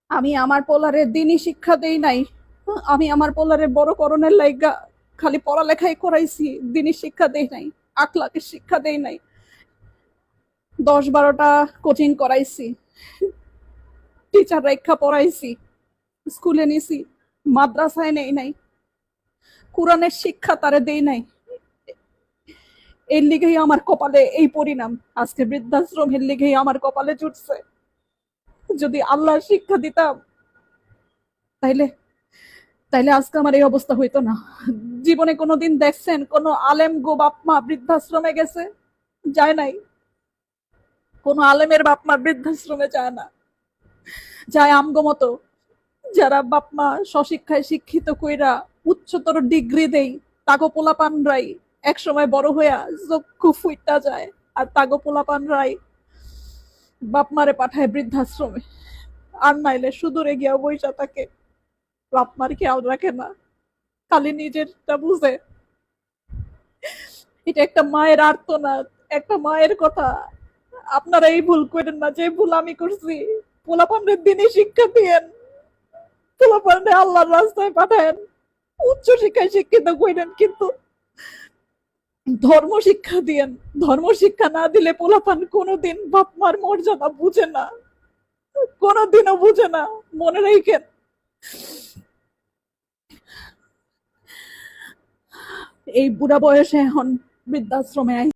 আমি আমার পোলারে দিনই শিক্ষা দেই নাই। আমি আমার পোলারে বড় করণের লাইগা খালি পড়ালেখাই করাইছি, দিনই শিক্ষা দেই নাই, আখলাকের শিক্ষা দেই নাই। 10-12টা কোচিং করাইছি, টিচার রেখা পড়াইছি, স্কুলে নিছি, মাদ্রাসায় নেই নাই, কোরআনের শিক্ষা তারে দেই নাই। এর লিগেই আমার কপালে এই পরিণাম। আজকে বৃদ্ধাশ্রমের লিগেই আমার কপালে জুটছে। যদি আল্লাহ শিক্ষা দিতাম তাইলে তাইলে আজকে আমার এই অবস্থা হইতো না। জীবনে কোনোদিন দেখছেন কোন আলেম গো বাপ মা বৃদ্ধাশ্রমে গেছে? যায় নাই। কোন আলেমের বাপ মা বৃদ্ধাশ্রমে যায় না। যায় আমগো মতো যারা বাপ মা স্বশিক্ষায় শিক্ষিত কইরা উচ্চতর ডিগ্রি দেই, তাগো পোলাপানরাই এক সময় বড় হইয়া চক্ষু ফুইটা যায়। আর তাগো পোলাপানরাই বাপ মারে পাঠায় বৃদ্ধাশ্রমে। আর নাইলে সুদূরে গিয়া বইসা থাকে, বাপ মার খেয়াল রাখে না, খালি নিজেরটা বুঝে। এটা একটা মায়ের আর্তনাদ, একটা মায়ের কথা। আপনারা এই ভুল করেন না যে ভুল আমি করছি। পোলাপানদের দিনই শিক্ষা দিয়েন, পোলাপানরে আল্লাহর রাস্তায় পাঠায়েন, উচ্চ শিক্ষায় শিক্ষিত করেন, কিন্তু ধর্ম শিক্ষা দিয়েন। ধর্ম শিক্ষা না দিলে পোলাপান কোনোদিন বাপ মার মর্যাদা বুঝে না, কোনোদিনও বুঝে না। মনে রেখেন। এই বুড়া বয়সে এখন বৃদ্ধাশ্রমে